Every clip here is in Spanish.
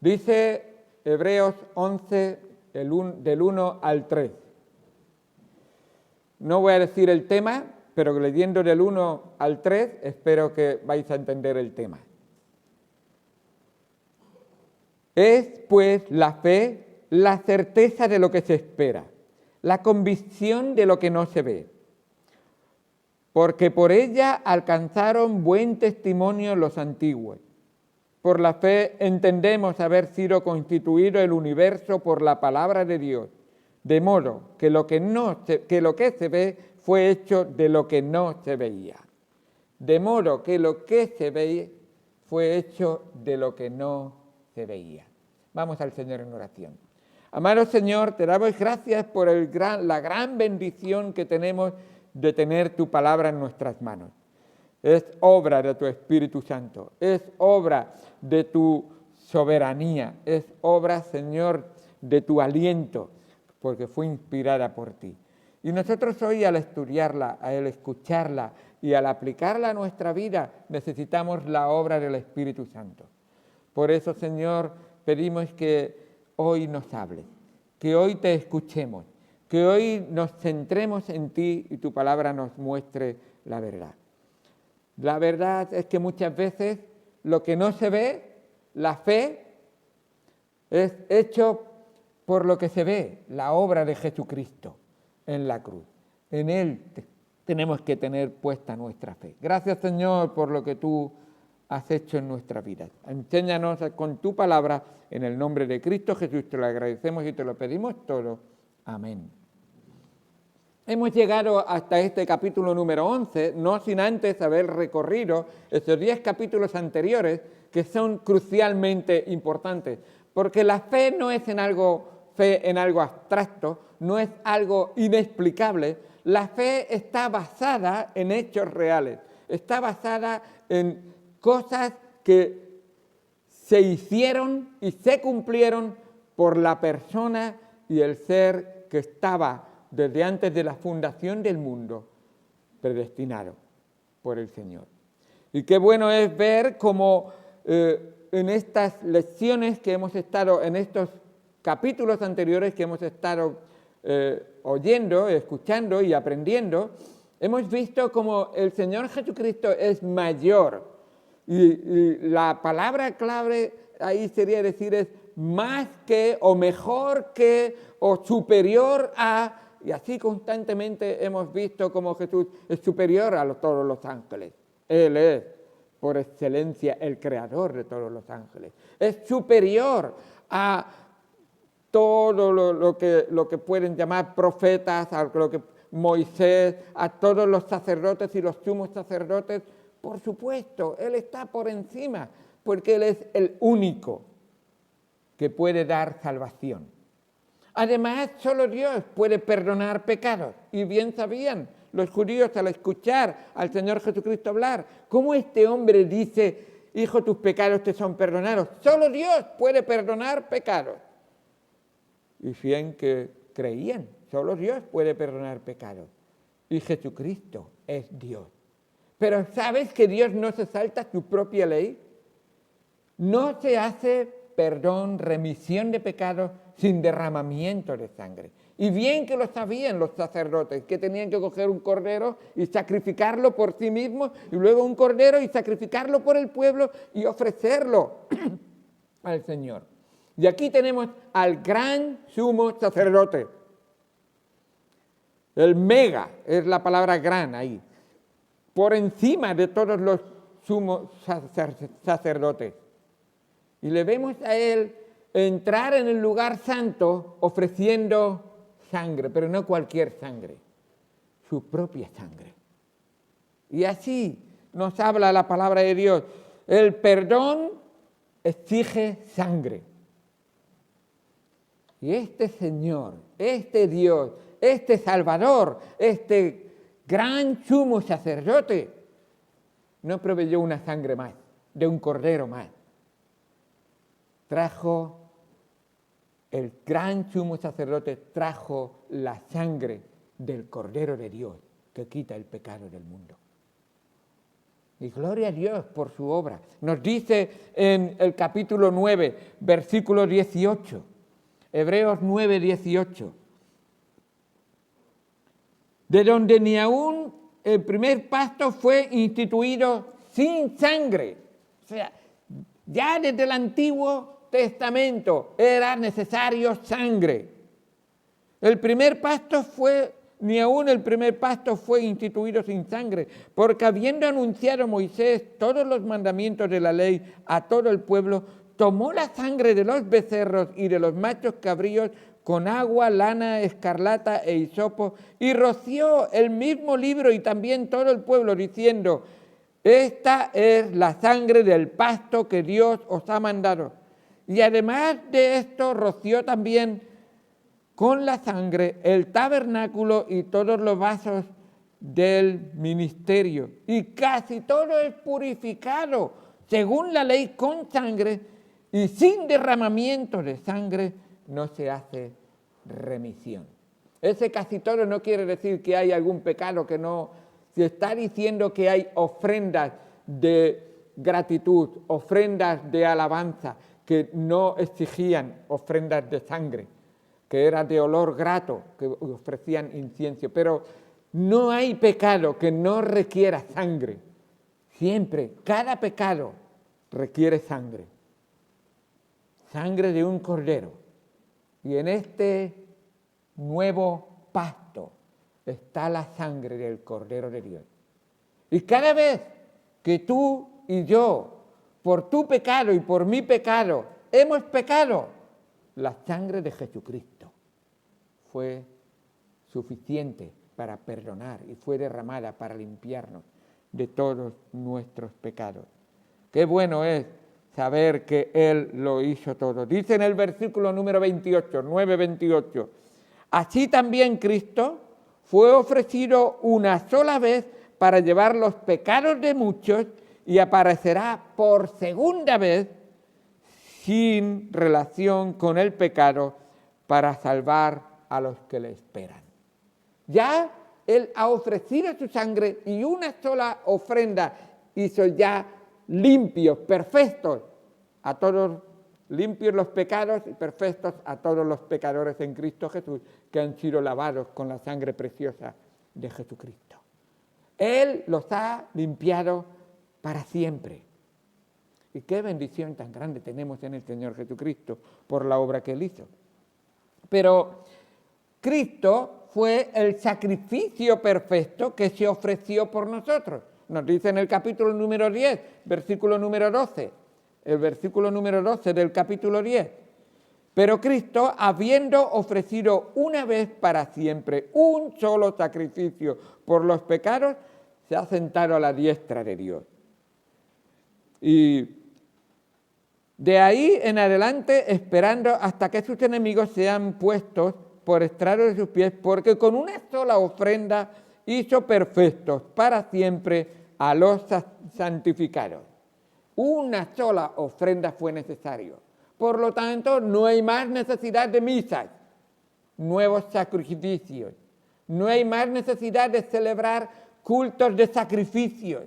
Dice Hebreos 11, del 1 al 3. No voy a decir el tema, pero leyendo del 1 al 3 espero que vais a entender el tema. Es, pues, la fe, la certeza de lo que se espera, la convicción de lo que no se ve, porque por ella alcanzaron buen testimonio los antiguos. Por la fe entendemos haber sido constituido el universo por la palabra de Dios, de modo que lo que se ve fue hecho de lo que no se veía. De modo que lo que se ve fue hecho de lo que no se veía. Vamos al Señor en oración. Amado Señor, te damos gracias por la gran bendición que tenemos de tener tu palabra en nuestras manos. Es obra de tu Espíritu Santo, es obra de tu soberanía, es obra, Señor, de tu aliento, porque fue inspirada por ti. Y nosotros hoy, al estudiarla, al escucharla y al aplicarla a nuestra vida, necesitamos la obra del Espíritu Santo. Por eso, Señor, pedimos que hoy nos hables, que hoy te escuchemos, que hoy nos centremos en ti y tu palabra nos muestre la verdad. La verdad es que muchas veces lo que no se ve, la fe, es hecho por lo que se ve, la obra de Jesucristo en la cruz. En Él tenemos que tener puesta nuestra fe. Gracias, Señor, por lo que tú has hecho en nuestra vida. Enséñanos con tu palabra, en el nombre de Cristo Jesús, te lo agradecemos y te lo pedimos todo. Amén. Hemos llegado hasta este capítulo número 11, no sin antes haber recorrido estos 10 capítulos anteriores que son crucialmente importantes, porque la fe no es fe en algo abstracto, no es algo inexplicable. La fe está basada en hechos reales, está basada en cosas que se hicieron y se cumplieron por la persona y el ser que estaba desde antes de la fundación del mundo, predestinado por el Señor. Y qué bueno es ver cómo en estas lecciones que hemos estado, en estos capítulos anteriores que hemos estado oyendo, escuchando y aprendiendo, hemos visto cómo el Señor Jesucristo es mayor. Y la palabra clave ahí sería decir es más que, o mejor que, o superior a. Y así constantemente hemos visto cómo Jesús es superior a todos los ángeles. Él es, por excelencia, el creador de todos los ángeles. Es superior a todo lo que pueden llamar profetas, a lo que Moisés, a todos los sacerdotes y los sumos sacerdotes. Por supuesto, Él está por encima, porque Él es el único que puede dar salvación. Además, solo Dios puede perdonar pecados. Y bien sabían los judíos al escuchar al Señor Jesucristo hablar, cómo este hombre dice, hijo, tus pecados te son perdonados. Solo Dios puede perdonar pecados. Y bien que creían, solo Dios puede perdonar pecados. Y Jesucristo es Dios. Pero ¿sabes que Dios no se salta su propia ley? No se hace perdón, remisión de pecados sin derramamiento de sangre. Y bien que lo sabían los sacerdotes, que tenían que coger un cordero y sacrificarlo por sí mismos, y luego un cordero y sacrificarlo por el pueblo y ofrecerlo al Señor. Y aquí tenemos al gran sumo sacerdote. El mega es la palabra gran ahí, por encima de todos los sumos sacerdotes. Y le vemos a él entrar en el lugar santo ofreciendo sangre, pero no cualquier sangre, su propia sangre. Y así nos habla la palabra de Dios. El perdón exige sangre. Y este Señor, este Dios, este Salvador, este gran sumo sacerdote, no proveyó una sangre más, de un cordero más. El gran sumo sacerdote trajo la sangre del Cordero de Dios que quita el pecado del mundo. Y gloria a Dios por su obra. Nos dice en el capítulo 9, versículo 18, Hebreos 9, 18, de donde ni aún el primer pacto fue instituido sin sangre. O sea, ya desde el Antiguo Testamento era necesario sangre. Ni aún el primer pacto fue instituido sin sangre, porque habiendo anunciado Moisés todos los mandamientos de la ley a todo el pueblo, tomó la sangre de los becerros y de los machos cabríos con agua, lana, escarlata e hisopo, y roció el mismo libro y también todo el pueblo, diciendo: esta es la sangre del pacto que Dios os ha mandado. Y además de esto, roció también con la sangre el tabernáculo y todos los vasos del ministerio. Y casi todo es purificado, según la ley, con sangre, y sin derramamiento de sangre no se hace remisión. Ese casi todo no quiere decir que hay algún pecado que no. Se está diciendo que hay ofrendas de gratitud, ofrendas de alabanza, que no exigían ofrendas de sangre, que era de olor grato, que ofrecían incienso. Pero no hay pecado que no requiera sangre. Siempre, cada pecado requiere sangre. Sangre de un cordero. Y en este nuevo pacto está la sangre del Cordero de Dios. Y cada vez que tú y yo, por tu pecado y por mi pecado, hemos pecado, la sangre de Jesucristo fue suficiente para perdonar y fue derramada para limpiarnos de todos nuestros pecados. Qué bueno es saber que Él lo hizo todo. Dice en el versículo número 28, 9:28, así también Cristo fue ofrecido una sola vez para llevar los pecados de muchos y aparecerá por segunda vez sin relación con el pecado para salvar a los que le esperan. Ya Él ha ofrecido su sangre y una sola ofrenda hizo ya limpios, perfectos a todos, limpios los pecados y perfectos a todos los pecadores en Cristo Jesús que han sido lavados con la sangre preciosa de Jesucristo. Él los ha limpiado para siempre. Y qué bendición tan grande tenemos en el Señor Jesucristo por la obra que Él hizo. Pero Cristo fue el sacrificio perfecto que se ofreció por nosotros. Nos dice en el capítulo número 10, versículo número 12, el versículo número 12 del capítulo 10. Pero Cristo, habiendo ofrecido una vez para siempre un solo sacrificio por los pecados, se ha sentado a la diestra de Dios. Y de ahí en adelante, esperando hasta que sus enemigos sean puestos por estrado de sus pies, porque con una sola ofrenda hizo perfectos para siempre a los santificados. Una sola ofrenda fue necesario. Por lo tanto, no hay más necesidad de misas, nuevos sacrificios. No hay más necesidad de celebrar cultos de sacrificios.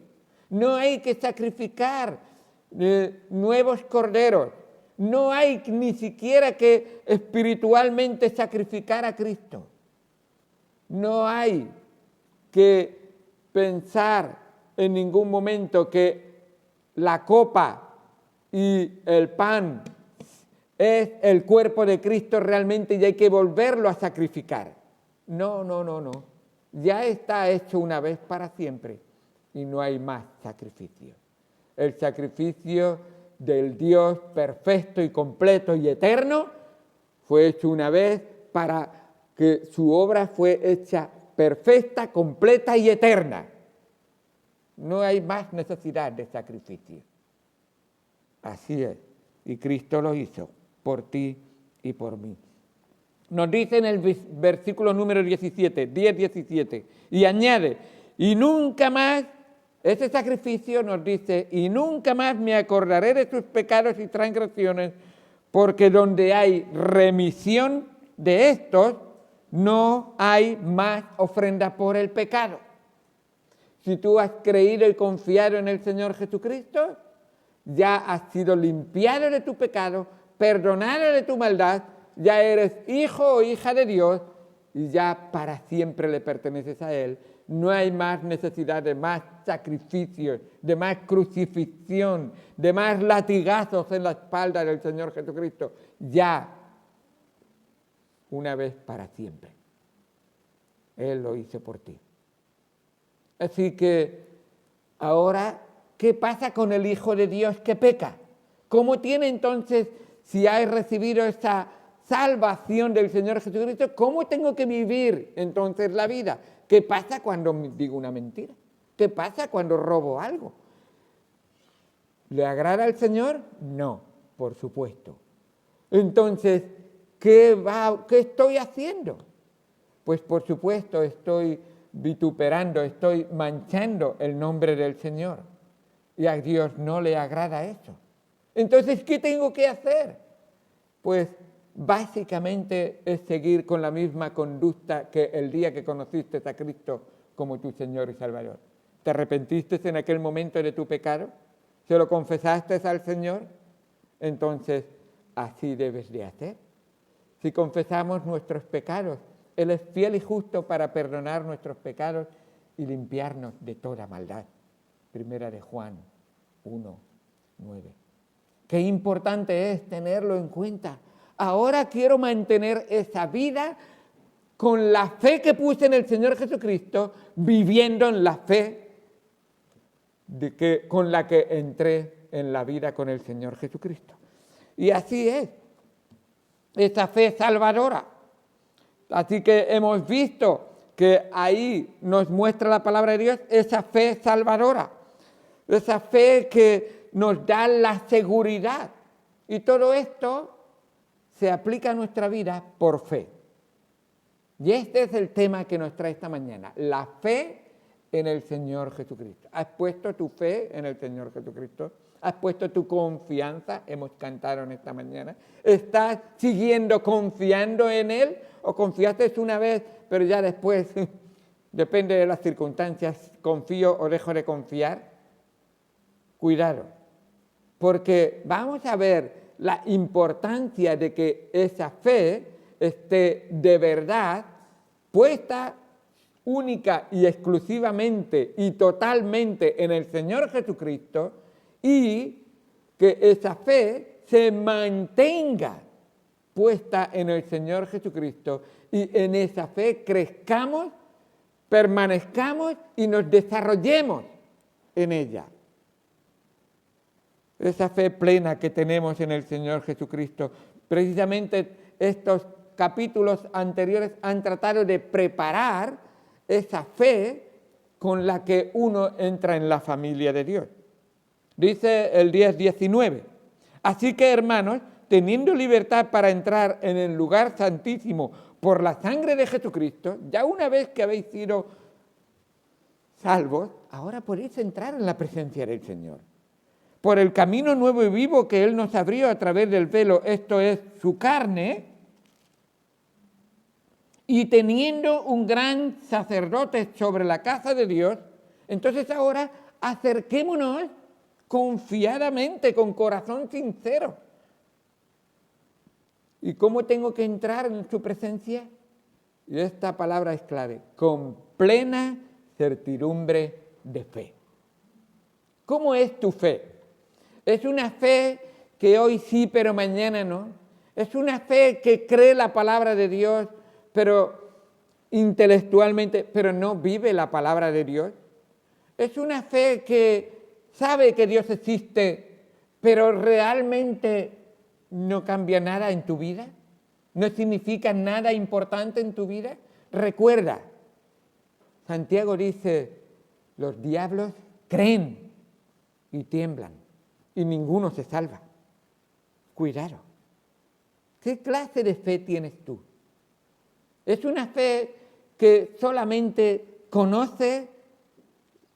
No hay que sacrificar nuevos corderos. No hay ni siquiera que espiritualmente sacrificar a Cristo. No hay que pensar en ningún momento que la copa y el pan es el cuerpo de Cristo realmente y hay que volverlo a sacrificar. No. Ya está hecho una vez para siempre y no hay más sacrificio. El sacrificio del Dios perfecto y completo y eterno fue hecho una vez para que su obra fue hecha perfecta, completa y eterna. No hay más necesidad de sacrificio. Así es. Y Cristo lo hizo por ti y por mí. Nos dice en el versículo número 17, 10-17, y añade, y nunca más, ese sacrificio nos dice, y nunca más me acordaré de sus pecados y transgresiones, porque donde hay remisión de estos, no hay más ofrenda por el pecado. Si tú has creído y confiado en el Señor Jesucristo, ya has sido limpiado de tu pecado, perdonado de tu maldad, ya eres hijo o hija de Dios y ya para siempre le perteneces a Él. No hay más necesidad de más sacrificios, de más crucifixión, de más latigazos en la espalda del Señor Jesucristo. Ya, una vez para siempre. Él lo hizo por ti. Así que ahora, ¿qué pasa con el Hijo de Dios que peca? ¿Cómo tiene entonces, si ha recibido esa salvación del Señor Jesucristo, cómo tengo que vivir entonces la vida? ¿Qué pasa cuando digo una mentira? ¿Qué pasa cuando robo algo? ¿Le agrada al Señor? No, por supuesto. Entonces, ¿qué estoy haciendo? Pues por supuesto estoy vituperando, estoy manchando el nombre del Señor. Y a Dios no le agrada eso. Entonces, ¿qué tengo que hacer? Pues básicamente es seguir con la misma conducta que el día que conociste a Cristo como tu Señor y Salvador. ¿Te arrepentiste en aquel momento de tu pecado? ¿Se lo confesaste al Señor? Entonces, así debes de hacer. Si confesamos nuestros pecados, Él es fiel y justo para perdonar nuestros pecados y limpiarnos de toda maldad. Primera de Juan 1:9. Qué importante es tenerlo en cuenta. Ahora quiero mantener esa vida con la fe que puse en el Señor Jesucristo, viviendo en la fe con la que entré en la vida con el Señor Jesucristo. Y así es, esa fe salvadora. Así que hemos visto que ahí nos muestra la palabra de Dios esa fe salvadora, esa fe que nos da la seguridad. Y todo esto se aplica a nuestra vida por fe. Y este es el tema que nos trae esta mañana, la fe en el Señor Jesucristo. ¿Has puesto tu fe en el Señor Jesucristo? ¿Has puesto tu confianza? Hemos cantado en esta mañana. ¿Estás siguiendo confiando en Él? ¿O confiaste una vez, pero ya después, depende de las circunstancias, confío o dejo de confiar? Cuidado, porque vamos a ver la importancia de que esa fe esté de verdad puesta única y exclusivamente y totalmente en el Señor Jesucristo y que esa fe se mantenga puesta en el Señor Jesucristo y en esa fe crezcamos, permanezcamos y nos desarrollemos en ella. Esa fe plena que tenemos en el Señor Jesucristo. Precisamente estos capítulos anteriores han tratado de preparar esa fe con la que uno entra en la familia de Dios. Dice el 10:19, así que hermanos, teniendo libertad para entrar en el lugar santísimo por la sangre de Jesucristo, ya una vez que habéis sido salvos, ahora podéis entrar en la presencia del Señor. Por el camino nuevo y vivo que Él nos abrió a través del velo, esto es su carne, y teniendo un gran sacerdote sobre la casa de Dios, entonces ahora acerquémonos confiadamente, con corazón sincero. ¿Y cómo tengo que entrar en su presencia? Y esta palabra es clave, con plena certidumbre de fe. ¿Cómo es tu fe? ¿Es una fe que hoy sí, pero mañana no? ¿Es una fe que cree la palabra de Dios, pero intelectualmente, pero no vive la palabra de Dios? ¿Es una fe que sabe que Dios existe, pero realmente no cambia nada en tu vida? ¿No significa nada importante en tu vida? Recuerda, Santiago dice, los diablos creen y tiemblan y ninguno se salva. Cuidado. ¿Qué clase de fe tienes tú? ¿Es una fe que solamente conoce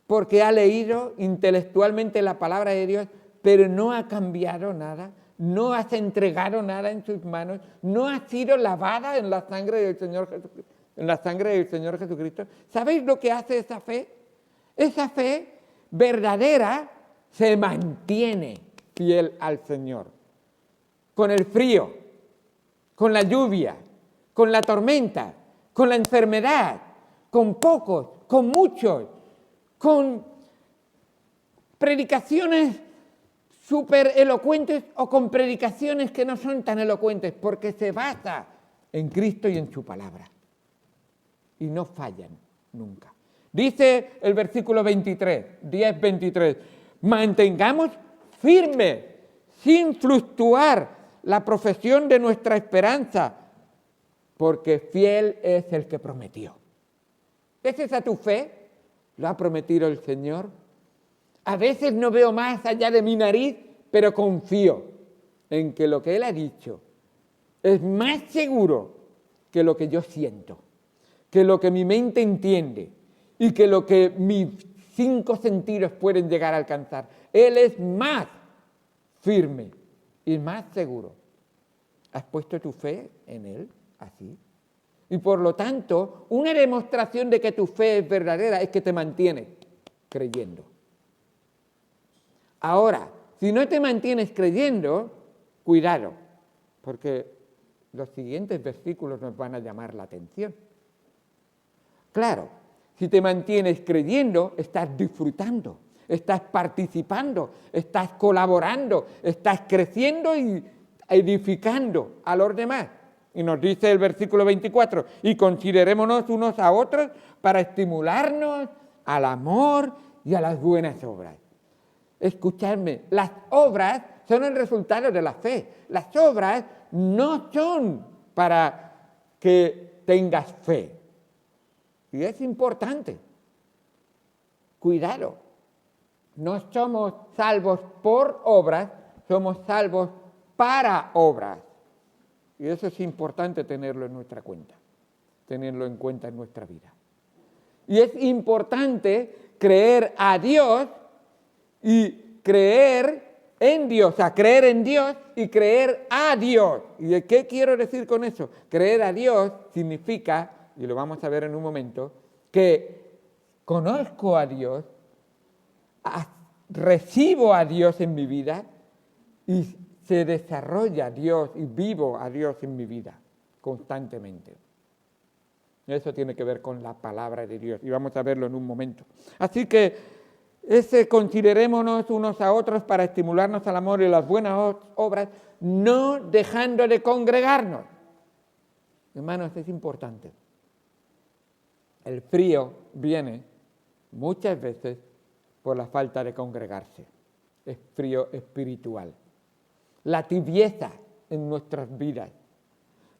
porque ha leído intelectualmente la palabra de Dios, pero no ha cambiado nada, no has entregado nada en sus manos, no ha sido lavada en la sangre del Señor Jesucristo? ¿Sabéis lo que hace esa fe? Esa fe verdadera se mantiene fiel al Señor. Con el frío, con la lluvia, con la tormenta, con la enfermedad, con pocos, con muchos, con predicaciones súper elocuentes o con predicaciones que no son tan elocuentes, porque se basa en Cristo y en su palabra. Y no fallan nunca. Dice el versículo 10:23, mantengamos firme, sin fluctuar, la profesión de nuestra esperanza, porque fiel es el que prometió. ¿Es esa tu fe? ¿Lo ha prometido el Señor? A veces no veo más allá de mi nariz, pero confío en que lo que Él ha dicho es más seguro que lo que yo siento, que lo que mi mente entiende y que lo que mis 5 sentidos pueden llegar a alcanzar. Él es más firme y más seguro. ¿Has puesto tu fe en Él así? Y por lo tanto, una demostración de que tu fe es verdadera es que te mantienes creyendo. Ahora, si no te mantienes creyendo, cuidado, porque los siguientes versículos nos van a llamar la atención. Claro, si te mantienes creyendo, estás disfrutando, estás participando, estás colaborando, estás creciendo y edificando a los demás. Y nos dice el versículo 24, y considerémonos unos a otros para estimularnos al amor y a las buenas obras. Escuchadme, las obras son el resultado de la fe. Las obras no son para que tengas fe. Y es importante. Cuidado. No somos salvos por obras, somos salvos para obras. Y eso es importante tenerlo en nuestra cuenta, tenerlo en cuenta en nuestra vida. Y es importante creer a Dios y creer en Dios, o sea, creer en Dios y creer a Dios. ¿Y qué quiero decir con eso? Creer a Dios significa, y lo vamos a ver en un momento, que conozco a Dios, recibo a Dios en mi vida y se desarrolla Dios y vivo a Dios en mi vida constantemente. Eso tiene que ver con la palabra de Dios y vamos a verlo en un momento. Así que considerémonos unos a otros para estimularnos al amor y las buenas obras, no dejando de congregarnos. Hermanos, es importante. El frío viene muchas veces por la falta de congregarse. Es frío espiritual. La tibieza en nuestras vidas,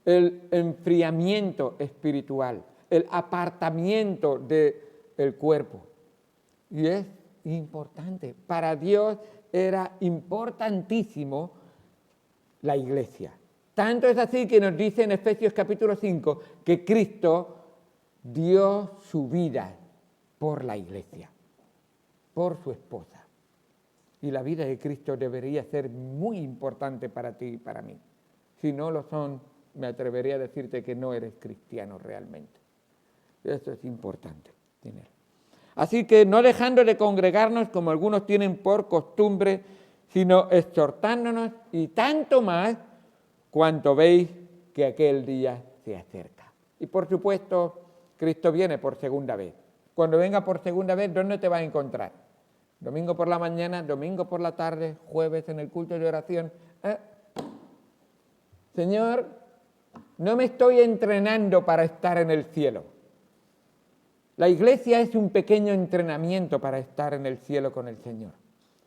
el enfriamiento espiritual, el apartamiento del cuerpo. Y es importante. Para Dios era importantísimo la iglesia. Tanto es así que nos dice en Efesios capítulo 5 que Cristo dio su vida por la iglesia, por su esposa. Y la vida de Cristo debería ser muy importante para ti y para mí. Si no lo son, me atrevería a decirte que no eres cristiano realmente. Eso es importante tener. Así que no dejando de congregarnos como algunos tienen por costumbre, sino exhortándonos y tanto más cuanto veis que aquel día se acerca. Y por supuesto, Cristo viene por segunda vez. Cuando venga por segunda vez, ¿dónde te va a encontrar? Domingo por la mañana, domingo por la tarde, jueves en el culto de oración. Señor, no me estoy entrenando para estar en el cielo. La iglesia es un pequeño entrenamiento para estar en el cielo con el Señor.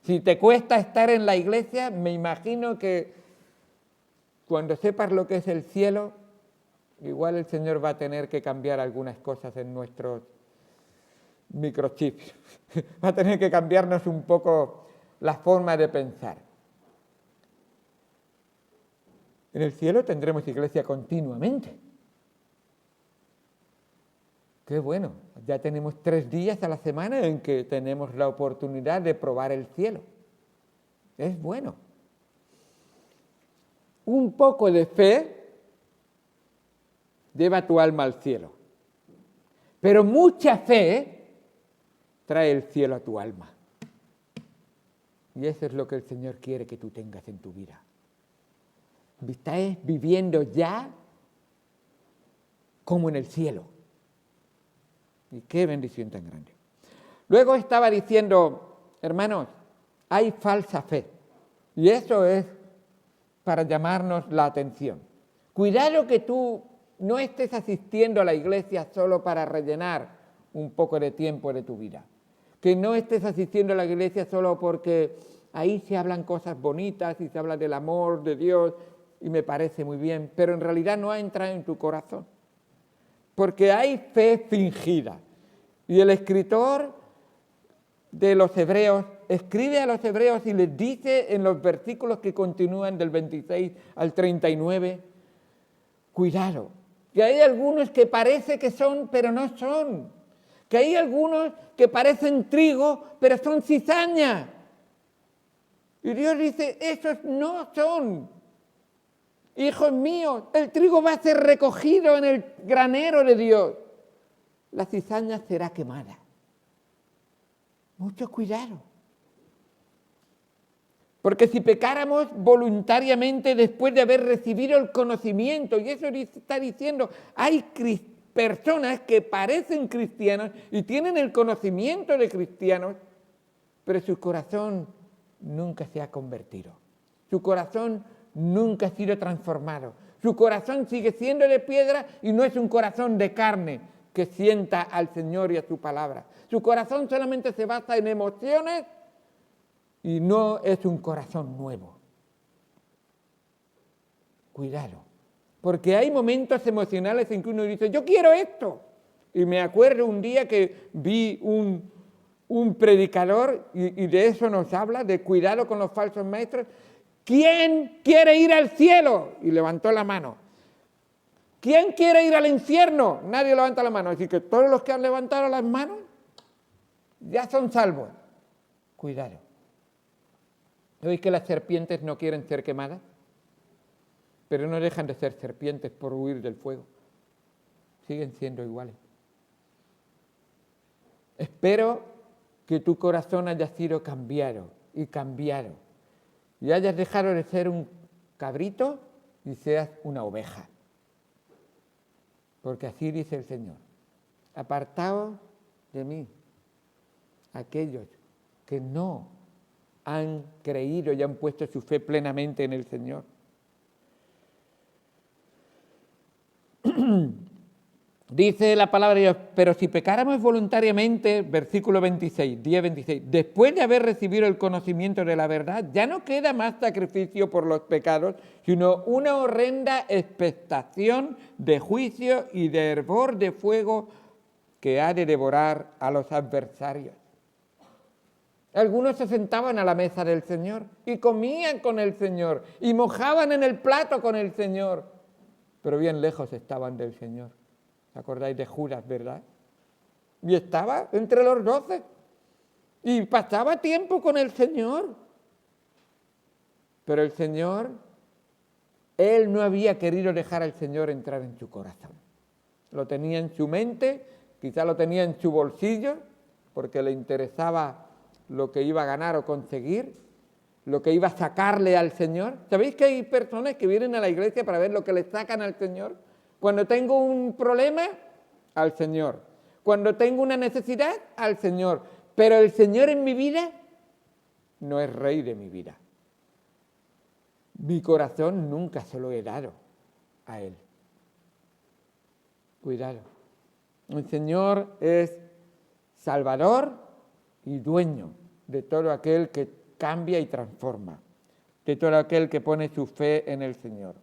Si te cuesta estar en la iglesia, me imagino que cuando sepas lo que es el cielo, igual el Señor va a tener que cambiar algunas cosas en nuestros microchips. Va a tener que cambiarnos un poco la forma de pensar. En el cielo tendremos iglesia continuamente. Qué bueno, ya tenemos 3 días a la semana en que tenemos la oportunidad de probar el cielo. Es bueno. Un poco de fe lleva tu alma al cielo. Pero mucha fe trae el cielo a tu alma. Y eso es lo que el Señor quiere que tú tengas en tu vida. Estás viviendo ya como en el cielo. Y qué bendición tan grande. Luego estaba diciendo, hermanos, hay falsa fe. Y eso es para llamarnos la atención. Cuidado que tú no estés asistiendo a la iglesia solo para rellenar un poco de tiempo de tu vida. Que no estés asistiendo a la iglesia solo porque ahí se hablan cosas bonitas y se habla del amor de Dios y me parece muy bien, pero en realidad no ha entrado en tu corazón. Porque hay fe fingida. Y el escritor de los Hebreos escribe a los Hebreos y les dice en los versículos que continúan del 26 al 39, cuidado, que hay algunos que parece que son, pero no son. Que hay algunos que parecen trigo, pero son cizaña. Y Dios dice, esos no son. Hijos míos, el trigo va a ser recogido en el granero de Dios. La cizaña será quemada. Mucho cuidado. Porque si pecáramos voluntariamente después de haber recibido el conocimiento, y eso está diciendo, hay personas que parecen cristianos y tienen el conocimiento de cristianos, pero su corazón nunca se ha convertido. Su corazón nunca ha sido transformado. Su corazón sigue siendo de piedra y no es un corazón de carne que sienta al Señor y a su palabra. Su corazón solamente se basa en emociones y no es un corazón nuevo. Cuidado, porque hay momentos emocionales en que uno dice, yo quiero esto. Y me acuerdo un día que vi un predicador, y de eso nos habla, de cuidado con los falsos maestros. ¿Quién quiere ir al cielo? Y levantó la mano. ¿Quién quiere ir al infierno? Nadie levanta la mano. Así que todos los que han levantado las manos ya son salvos. Cuidado. ¿Oís que las serpientes no quieren ser quemadas? Pero no dejan de ser serpientes por huir del fuego. Siguen siendo iguales. Espero que tu corazón haya sido cambiado y hayas dejado de ser un cabrito y seas una oveja. Porque así dice el Señor, apartaos de mí, aquellos que no han creído y han puesto su fe plenamente en el Señor. Dice la palabra de Dios, pero si pecáramos voluntariamente, versículo 26, 10-26, después de haber recibido el conocimiento de la verdad, ya no queda más sacrificio por los pecados, sino una horrenda expectación de juicio y de hervor de fuego que ha de devorar a los adversarios. Algunos se sentaban a la mesa del Señor y comían con el Señor y mojaban en el plato con el Señor, pero bien lejos estaban del Señor. ¿Os acordáis de Judas, verdad? Y estaba entre los 12 y pasaba tiempo con el Señor. Pero el Señor, él no había querido dejar al Señor entrar en su corazón. Lo tenía en su mente, quizá lo tenía en su bolsillo, porque le interesaba lo que iba a ganar o conseguir, lo que iba a sacarle al Señor. ¿Sabéis que hay personas que vienen a la iglesia para ver lo que le sacan al Señor? Cuando tengo un problema, al Señor. Cuando tengo una necesidad, al Señor. Pero el Señor en mi vida no es rey de mi vida. Mi corazón nunca se lo he dado a Él. Cuidado. El Señor es Salvador y dueño de todo aquel que cambia y transforma, de todo aquel que pone su fe en el Señor.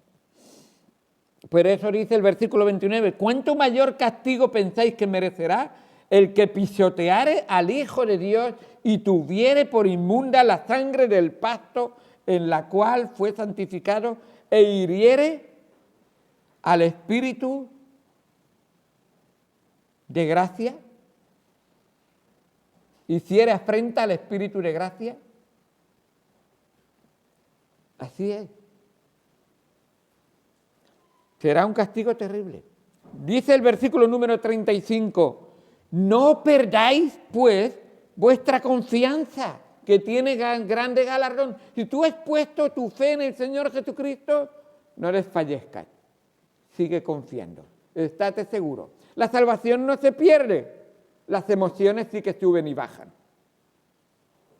Por eso dice el versículo 29, ¿cuánto mayor castigo pensáis que merecerá el que pisoteare al Hijo de Dios y tuviere por inmunda la sangre del pacto en la cual fue santificado e hiriere al Espíritu de gracia? ¿Hiciere afrenta al Espíritu de gracia? Así es. Será un castigo terrible. Dice el versículo número 35, no perdáis, pues, vuestra confianza, que tiene grande galardón. Si tú has puesto tu fe en el Señor Jesucristo, no desfallezcas, sigue confiando, estate seguro. La salvación no se pierde, las emociones sí que suben y bajan.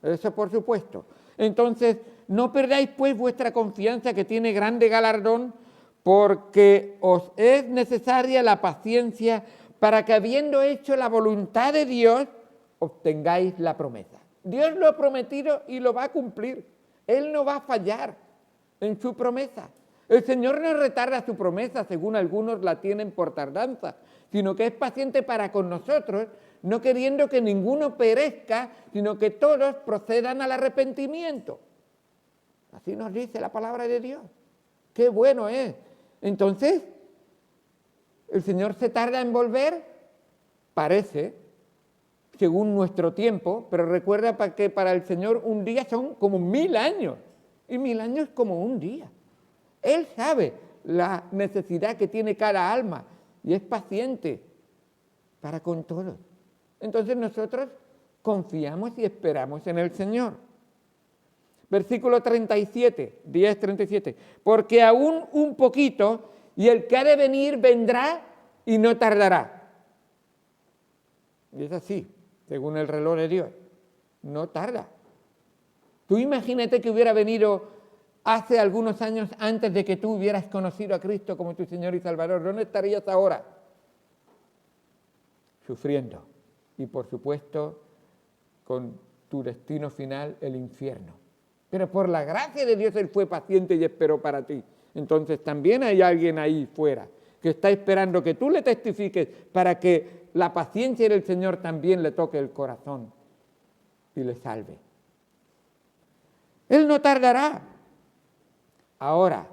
Eso por supuesto. Entonces, no perdáis pues vuestra confianza, que tiene grande galardón, porque os es necesaria la paciencia para que, habiendo hecho la voluntad de Dios, obtengáis la promesa. Dios lo ha prometido y lo va a cumplir. Él no va a fallar en su promesa. El Señor no retarda su promesa, según algunos la tienen por tardanza, sino que es paciente para con nosotros, no queriendo que ninguno perezca, sino que todos procedan al arrepentimiento. Así nos dice la palabra de Dios. ¡Qué bueno es! Entonces, ¿el Señor se tarda en volver? Parece, según nuestro tiempo, pero recuerda que para el Señor un día son como 1000 años, y 1000 años como un día. Él sabe la necesidad que tiene cada alma y es paciente para con todos. Entonces nosotros confiamos y esperamos en el Señor. Versículo 37, 10:37. Porque aún un poquito, y el que ha de venir vendrá y no tardará. Y es así, según el reloj de Dios. No tarda. Tú imagínate que hubiera venido hace algunos años antes de que tú hubieras conocido a Cristo como tu Señor y Salvador. ¿Dónde estarías ahora? Sufriendo. Y por supuesto, con tu destino final, el infierno. Pero por la gracia de Dios Él fue paciente y esperó para ti. Entonces también hay alguien ahí fuera que está esperando que tú le testifiques para que la paciencia del Señor también le toque el corazón y le salve. Él no tardará. Ahora,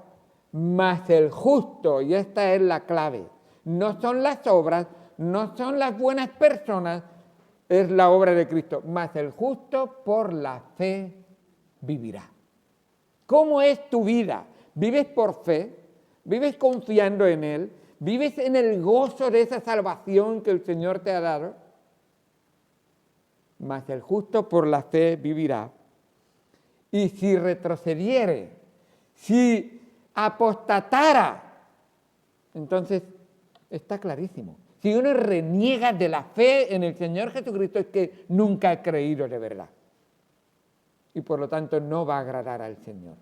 mas el justo, y esta es la clave, no son las obras, no son las buenas personas, es la obra de Cristo, mas el justo por la fe vivirá. ¿Cómo es tu vida? ¿Vives por fe? ¿Vives confiando en Él? ¿Vives en el gozo de esa salvación que el Señor te ha dado? Mas el justo por la fe vivirá. Y si retrocediere, si apostatara, entonces está clarísimo. Si uno reniega de la fe en el Señor Jesucristo, es que nunca ha creído de verdad. Y por lo tanto no va a agradar al Señor.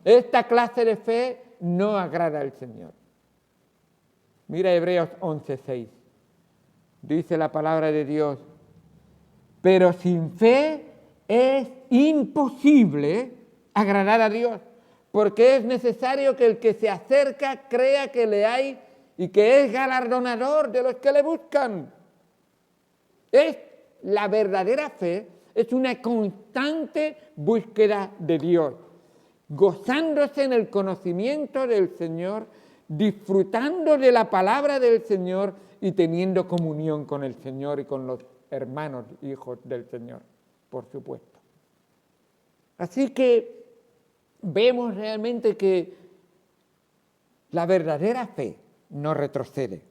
Esta clase de fe no agrada al Señor. Mira Hebreos 11:6. Dice la palabra de Dios: pero sin fe es imposible agradar a Dios, porque es necesario que el que se acerca crea que le hay y que es galardonador de los que le buscan. Es la verdadera fe, es una constante búsqueda de Dios, gozándose en el conocimiento del Señor, disfrutando de la palabra del Señor y teniendo comunión con el Señor y con los hermanos, hijos del Señor, por supuesto. Así que vemos realmente que la verdadera fe no retrocede.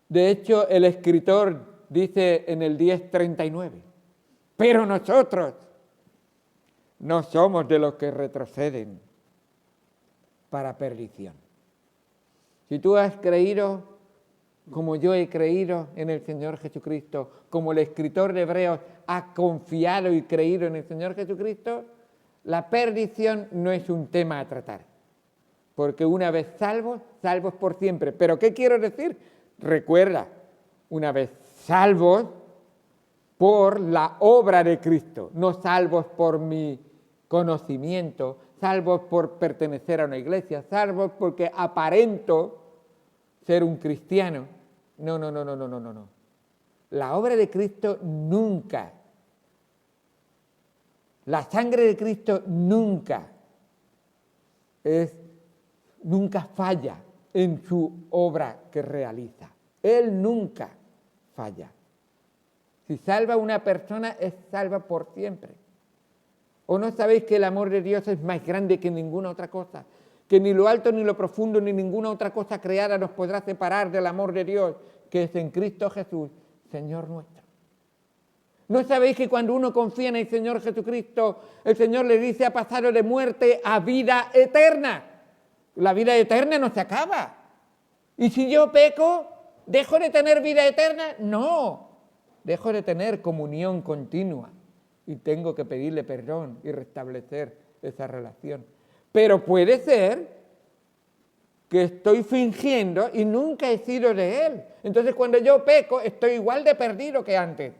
De hecho, el escritor dice en el 10:39, pero nosotros no somos de los que retroceden para perdición. Si tú has creído como yo he creído en el Señor Jesucristo, como el escritor de Hebreos ha confiado y creído en el Señor Jesucristo, la perdición no es un tema a tratar. Porque una vez salvos, salvos por siempre. ¿Pero qué quiero decir? Recuerda, una vez salvos por la obra de Cristo, no salvos por mi conocimiento, salvos por pertenecer a una iglesia, salvos porque aparento ser un cristiano. No. La obra de Cristo nunca, la sangre de Cristo nunca falla en su obra que realiza. Él nunca falla. Si salva a una persona, es salva por siempre. ¿O no sabéis que el amor de Dios es más grande que ninguna otra cosa? Que ni lo alto, ni lo profundo, ni ninguna otra cosa creada nos podrá separar del amor de Dios, que es en Cristo Jesús, Señor nuestro. ¿No sabéis que cuando uno confía en el Señor Jesucristo, el Señor le dice ha pasado de muerte a vida eterna? La vida eterna no se acaba. ¿Y si yo peco, dejo de tener vida eterna? No, dejo de tener comunión continua y tengo que pedirle perdón y restablecer esa relación. Pero puede ser que estoy fingiendo y nunca he sido de Él. Entonces cuando yo peco estoy igual de perdido que antes,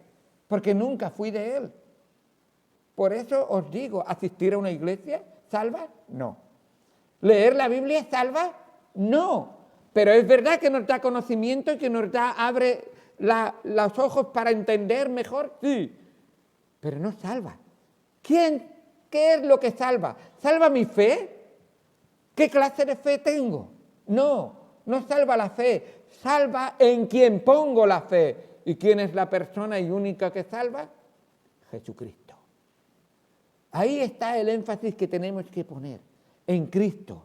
porque nunca fui de Él. Por eso os digo, ¿asistir a una iglesia salva? No. ¿Leer la Biblia salva? No. Pero es verdad que nos da conocimiento y que abre los ojos para entender mejor, sí. Pero no salva. ¿Qué es lo que salva? ¿Salva mi fe? ¿Qué clase de fe tengo? No, no salva la fe, salva en quien pongo la fe. ¿Y quién es la persona y única que salva? Jesucristo. Ahí está el énfasis que tenemos que poner, en Cristo,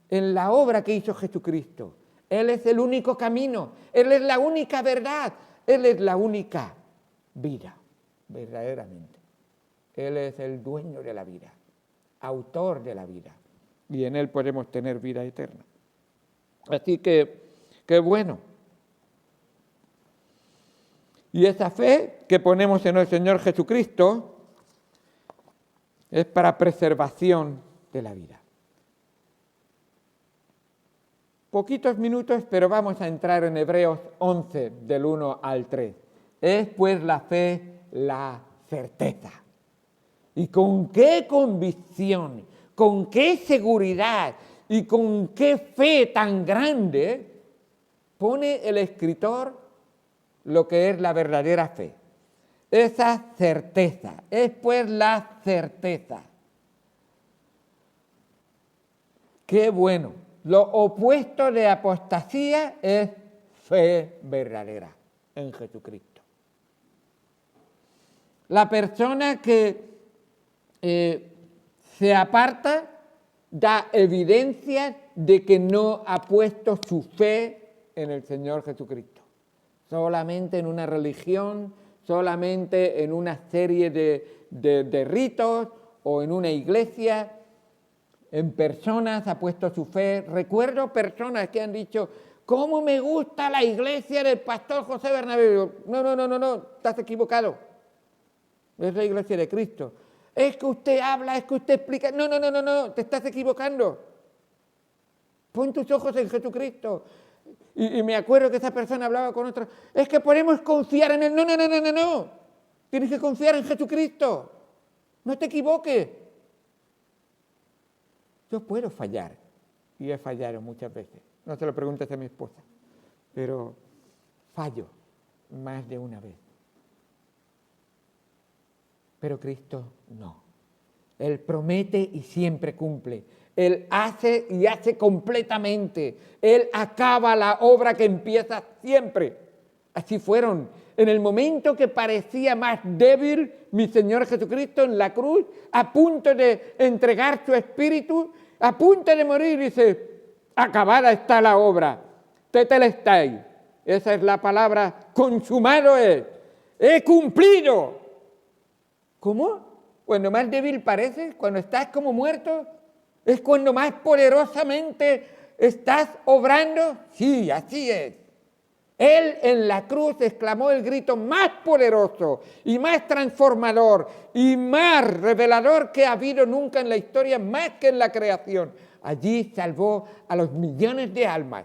en la obra que hizo Jesucristo. Él es el único camino, Él es la única verdad, Él es la única vida, verdaderamente. Él es el dueño de la vida, autor de la vida, y en Él podemos tener vida eterna. Así que, qué bueno. Y esa fe que ponemos en el Señor Jesucristo es para preservación de la vida. Poquitos minutos, pero vamos a entrar en Hebreos 11, del 1 al 3. Es pues la fe la certeza. ¿Y con qué convicción, con qué seguridad y con qué fe tan grande pone el escritor lo que es la verdadera fe? Esa certeza, es pues la certeza. Qué bueno. Lo opuesto de apostasía es fe verdadera en Jesucristo. La persona que se aparta da evidencia de que no ha puesto su fe en el Señor Jesucristo. Solamente en una religión, solamente en una serie de ritos o en una iglesia. En personas ha puesto su fe. Recuerdo personas que han dicho, ¿cómo me gusta la iglesia del pastor José Bernabé? No, estás equivocado. Es la iglesia de Cristo. Es que usted habla, es que usted explica. No, te estás equivocando. Pon tus ojos en Jesucristo. Y me acuerdo que esa persona hablaba con otro. Es que podemos confiar en Él. No. Tienes que confiar en Jesucristo. No te equivoques. Yo puedo fallar, y he fallado muchas veces. No se lo preguntes a mi esposa, pero fallo más de una vez. Pero Cristo no. Él promete y siempre cumple. Él hace y hace completamente. Él acaba la obra que empieza siempre. Así fueron. En el momento que parecía más débil, mi Señor Jesucristo en la cruz, a punto de entregar su espíritu, a punto de morir, dice, acabada está la obra, tetelestai. Esa es la palabra, consumado es, he cumplido. ¿Cómo? Cuando más débil pareces, cuando estás como muerto, es cuando más poderosamente estás obrando. Sí, así es. Él en la cruz exclamó el grito más poderoso y más transformador y más revelador que ha habido nunca en la historia, más que en la creación. Allí salvó a los millones de almas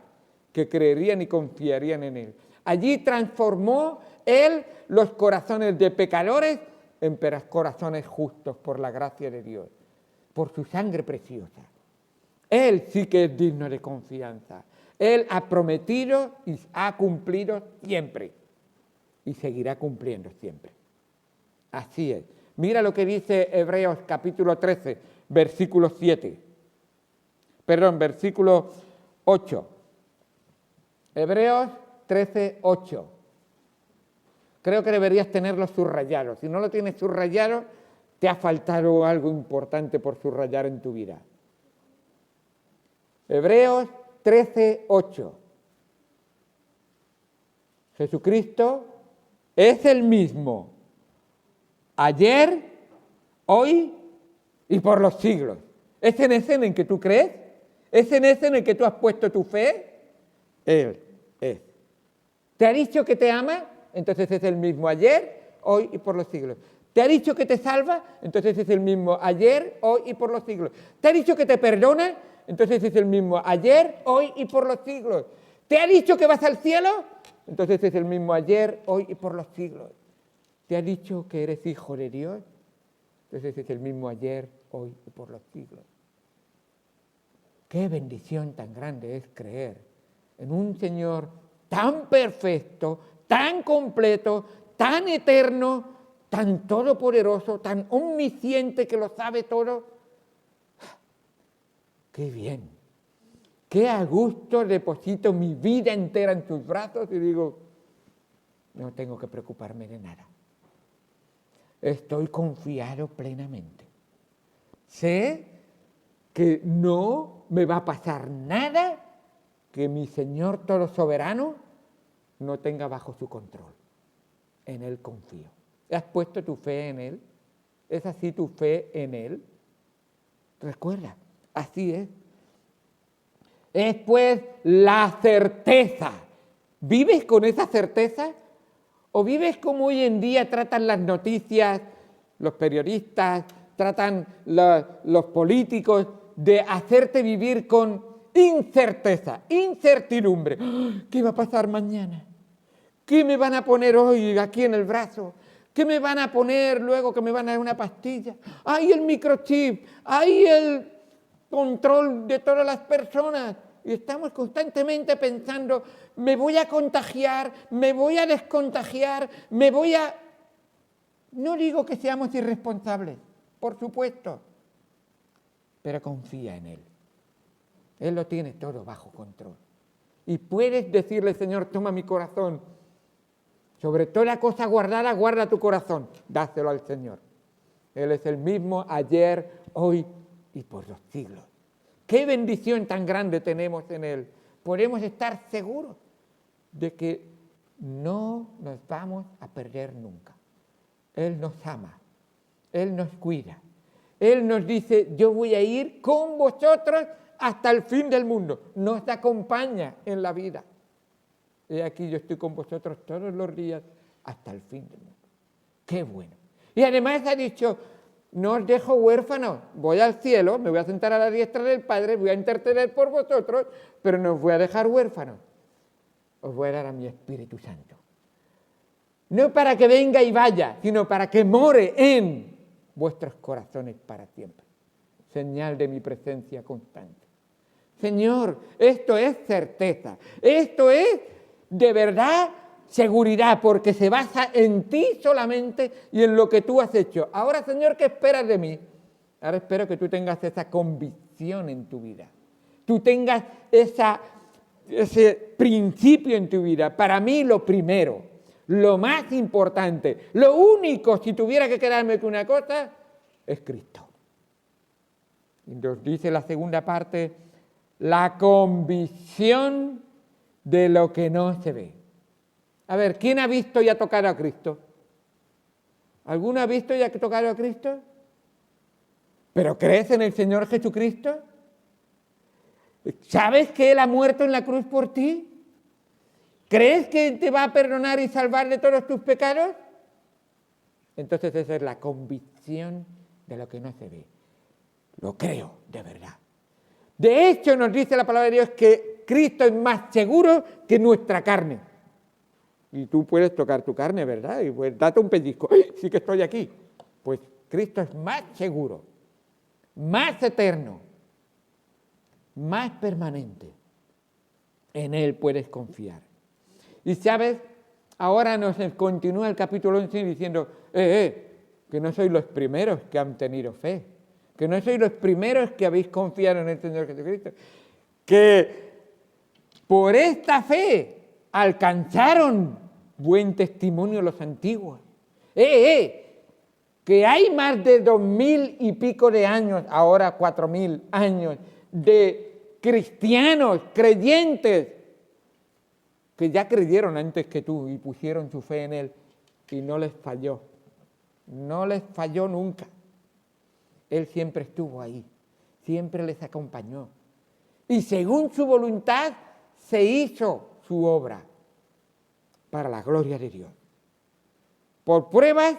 que creerían y confiarían en Él. Allí transformó Él los corazones de pecadores en corazones justos por la gracia de Dios, por su sangre preciosa. Él sí que es digno de confianza. Él ha prometido y ha cumplido siempre y seguirá cumpliendo siempre. Así es. Mira lo que dice Hebreos capítulo 13, versículo 8. Hebreos 13, 8. Creo que deberías tenerlo subrayado. Si no lo tienes subrayado, te ha faltado algo importante por subrayar en tu vida. Hebreos 13, 8. Jesucristo es el mismo ayer, hoy y por los siglos. ¿Es en ese en el que tú crees? ¿Es en ese en el que tú has puesto tu fe? Él es. ¿Te ha dicho que te ama? Entonces es el mismo ayer, hoy y por los siglos. ¿Te ha dicho que te salva? Entonces es el mismo ayer, hoy y por los siglos. ¿Te ha dicho que te perdona? Entonces es el mismo ayer, hoy y por los siglos. ¿Te ha dicho que vas al cielo? Entonces es el mismo ayer, hoy y por los siglos. ¿Te ha dicho que eres hijo de Dios? Entonces es el mismo ayer, hoy y por los siglos. Qué bendición tan grande es creer en un Señor tan perfecto, tan completo, tan eterno, tan todopoderoso, tan omnisciente que lo sabe todo. ¡Qué bien! ¡Qué a gusto deposito mi vida entera en tus brazos! Y digo, no tengo que preocuparme de nada. Estoy confiado plenamente. Sé que no me va a pasar nada que mi Señor todo soberano no tenga bajo su control. En Él confío. ¿Has puesto tu fe en Él? ¿Es así tu fe en Él? Recuerda, así es. Es pues la certeza. ¿Vives con esa certeza? ¿O vives como hoy en día tratan las noticias, los periodistas, tratan los políticos de hacerte vivir con incerteza, incertidumbre? ¿Qué va a pasar mañana? ¿Qué me van a poner hoy aquí en el brazo? ¿Qué me van a poner luego que me van a dar una pastilla? ¡Ay, el microchip! ¡Ay, el control de todas las personas! Y estamos constantemente pensando, me voy a contagiar, me voy a descontagiar, me voy a... No digo que seamos irresponsables, por supuesto, pero confía en Él. Él lo tiene todo bajo control. Y puedes decirle, Señor, toma mi corazón. Sobre toda cosa guardada, guarda tu corazón. Dáselo al Señor. Él es el mismo ayer, hoy y por los siglos. ¡Qué bendición tan grande tenemos en Él! Podemos estar seguros de que no nos vamos a perder nunca. Él nos ama, Él nos cuida. Él nos dice, yo voy a ir con vosotros hasta el fin del mundo. Nos acompaña en la vida. He aquí yo estoy con vosotros todos los días hasta el fin del mundo. ¡Qué bueno! Y además ha dicho, no os dejo huérfanos, voy al cielo, me voy a sentar a la diestra del Padre, voy a interceder por vosotros, pero no os voy a dejar huérfanos. Os voy a dar a mi Espíritu Santo. No para que venga y vaya, sino para que more en vuestros corazones para siempre. Señal de mi presencia constante. Señor, esto es certeza, esto es de verdad seguridad, porque se basa en ti solamente y en lo que tú has hecho. Ahora, Señor, ¿qué esperas de mí? Ahora espero que tú tengas esa convicción en tu vida. Tú tengas ese principio en tu vida. Para mí lo primero, lo más importante, lo único, si tuviera que quedarme con una cosa, es Cristo. Y nos dice la segunda parte, la convicción de lo que no se ve. A ver, ¿quién ha visto y ha tocado a Cristo? ¿Alguno ha visto y ha tocado a Cristo? ¿Pero crees en el Señor Jesucristo? ¿Sabes que Él ha muerto en la cruz por ti? ¿Crees que te va a perdonar y salvar de todos tus pecados? Entonces esa es la convicción de lo que no se ve. Lo creo, de verdad. De hecho, nos dice la palabra de Dios que Cristo es más seguro que nuestra carne. Y tú puedes tocar tu carne, ¿verdad? Y pues date un pellizco. ¡Ay, sí que estoy aquí! Pues Cristo es más seguro, más eterno, más permanente. En Él puedes confiar. Y sabes, ahora nos continúa el capítulo 11 diciendo, que no sois los primeros que han tenido fe, que no sois los primeros que habéis confiado en el Señor Jesucristo, que por esta fe alcanzaron buen testimonio los antiguos. Que hay más de 2000 y pico de años, ahora 4000 años, de cristianos, creyentes, que ya creyeron antes que tú y pusieron su fe en Él y no les falló. no les falló nunca. Él siempre estuvo ahí, siempre les acompañó. Y según su voluntad se hizo su obra para la gloria de Dios. Por pruebas,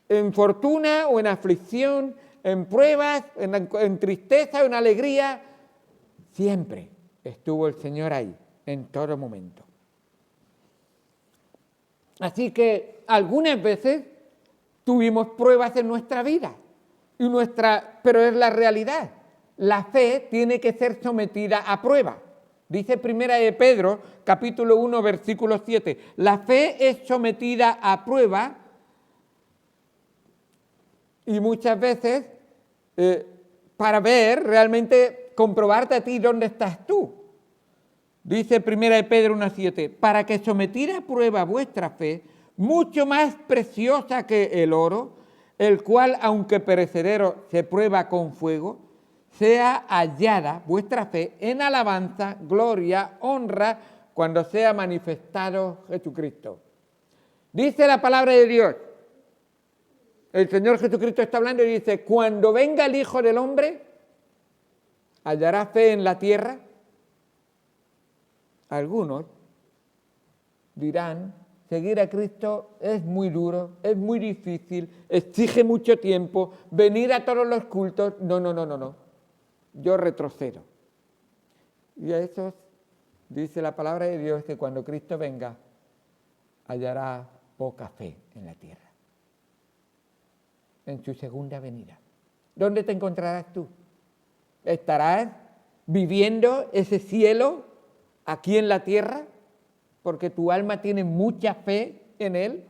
en fortuna o en aflicción, en pruebas, en tristeza o en alegría, siempre estuvo el Señor ahí, en todo momento. Así que algunas veces tuvimos pruebas en nuestra vida, pero es la realidad. La fe tiene que ser sometida a prueba. Dice Primera de Pedro, capítulo 1, versículo 7. La fe es sometida a prueba y muchas veces para ver, realmente comprobarte a ti dónde estás tú. Dice Primera de Pedro 1:7, para que sometida a prueba vuestra fe, mucho más preciosa que el oro, el cual, aunque perecedero, se prueba con fuego, sea hallada vuestra fe en alabanza, gloria, honra, cuando sea manifestado Jesucristo. Dice la palabra de Dios, el Señor Jesucristo está hablando y dice, cuando venga el Hijo del Hombre, ¿hallará fe en la tierra? Algunos dirán, seguir a Cristo es muy duro, es muy difícil, exige mucho tiempo, venir a todos los cultos, no, yo retrocedo. Y a esos dice la palabra de Dios que cuando Cristo venga, hallará poca fe en la tierra, en su segunda venida. ¿Dónde te encontrarás tú? ¿Estarás viviendo ese cielo aquí en la tierra, porque tu alma tiene mucha fe en Él?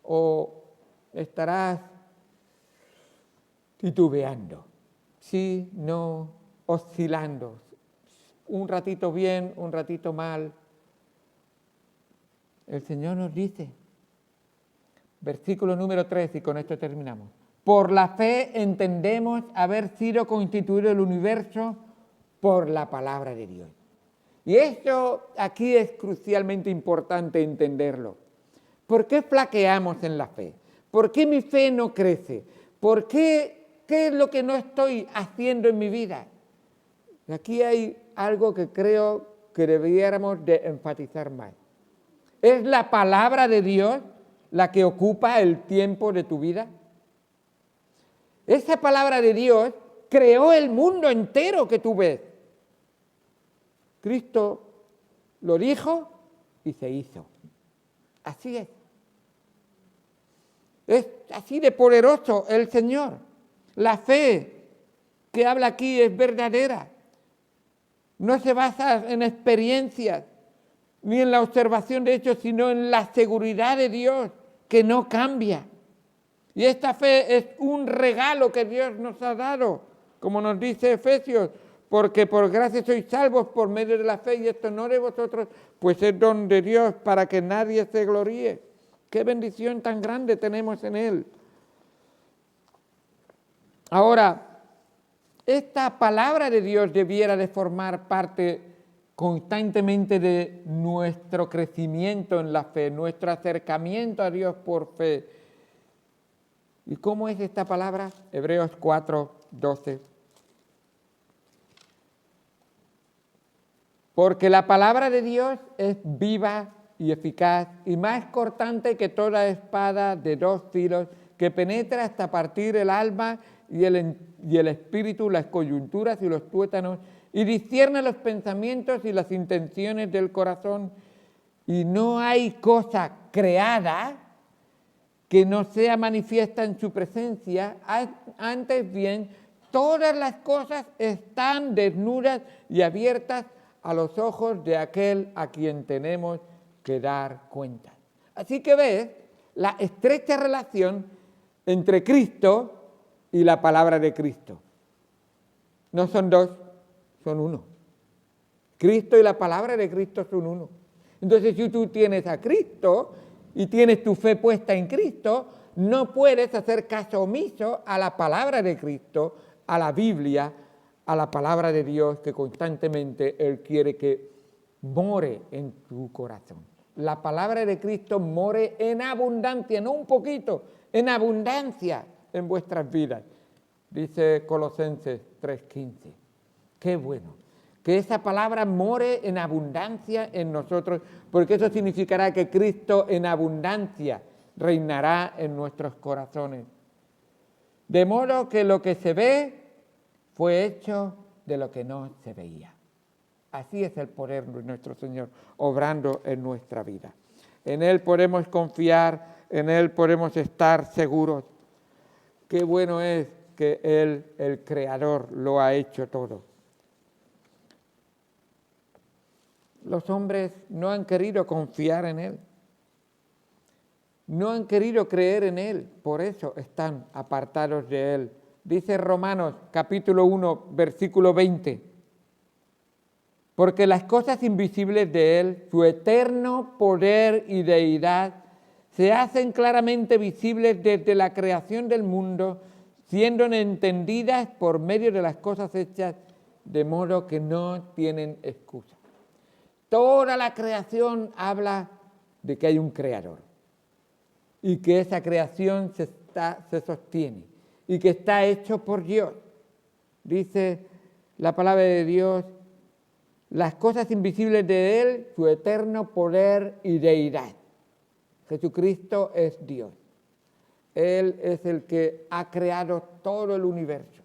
¿O estarás titubeando? Sí, no, oscilando. Un ratito bien, un ratito mal. El Señor nos dice, versículo número 3, y con esto terminamos. Por la fe entendemos haber sido constituido el universo por la palabra de Dios. Y esto aquí es crucialmente importante entenderlo. ¿Por qué flaqueamos en la fe? ¿Por qué mi fe no crece? ¿Qué es lo que no estoy haciendo en mi vida? Aquí hay algo que creo que debiéramos de enfatizar más. ¿Es la palabra de Dios la que ocupa el tiempo de tu vida? Esa palabra de Dios creó el mundo entero que tú ves. Cristo lo dijo y se hizo. Así es. Es así de poderoso el Señor. La fe que habla aquí es verdadera. No se basa en experiencias ni en la observación de hechos, sino en la seguridad de Dios que no cambia. Y esta fe es un regalo que Dios nos ha dado, como nos dice Efesios, porque por gracia sois salvos por medio de la fe, y esto no de vosotros, pues es don de Dios para que nadie se gloríe. Qué bendición tan grande tenemos en Él. Ahora, esta palabra de Dios debiera de formar parte constantemente de nuestro crecimiento en la fe, nuestro acercamiento a Dios por fe. ¿Y cómo es esta palabra? Hebreos 4:12. Porque la palabra de Dios es viva y eficaz y más cortante que toda espada de 2 filos, que penetra hasta partir el alma y el espíritu, las coyunturas y los tuétanos, y discierne los pensamientos y las intenciones del corazón. Y no hay cosa creada que no sea manifiesta en su presencia, antes bien, todas las cosas están desnudas y abiertas a los ojos de aquel a quien tenemos que dar cuenta. Así que ves la estrecha relación entre Cristo y la palabra de Cristo. No son dos, son uno. Cristo y la palabra de Cristo son uno. Entonces, si tú tienes a Cristo y tienes tu fe puesta en Cristo, no puedes hacer caso omiso a la palabra de Cristo, a la Biblia, a la palabra de Dios que constantemente Él quiere que more en tu corazón. la palabra de Cristo more en abundancia, no un poquito, en abundancia en vuestras vidas. Dice Colosenses 3:15. Qué bueno, que esa palabra more en abundancia en nosotros, porque eso significará que Cristo en abundancia reinará en nuestros corazones. De modo que lo que se ve fue hecho de lo que no se veía. Así es el poder de nuestro Señor obrando en nuestra vida. En Él podemos confiar, en Él podemos estar seguros. Qué bueno es que Él, el Creador, lo ha hecho todo. Los hombres no han querido confiar en Él. No han querido creer en Él, por eso están apartados de Él. Dice Romanos capítulo 1, versículo 20. Porque las cosas invisibles de Él, su eterno poder y deidad, se hacen claramente visibles desde la creación del mundo, siendo entendidas por medio de las cosas hechas, de modo que no tienen excusa. Toda la creación habla de que hay un creador y que esa creación se sostiene y que está hecho por Dios. Dice la palabra de Dios, las cosas invisibles de Él, su eterno poder y deidad. Jesucristo es Dios. Él es el que ha creado todo el universo.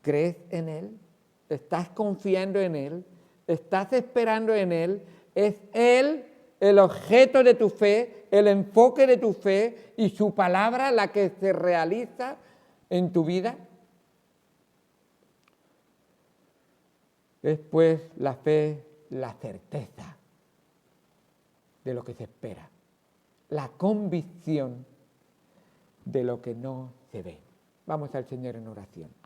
¿Crees en Él? ¿Estás confiando en Él? ¿Estás esperando en Él? ¿Es Él el objeto de tu fe, el enfoque de tu fe y su palabra la que se realiza en tu vida? Es pues la fe, la certeza de lo que se espera, la convicción de lo que no se ve. Vamos al Señor en oración.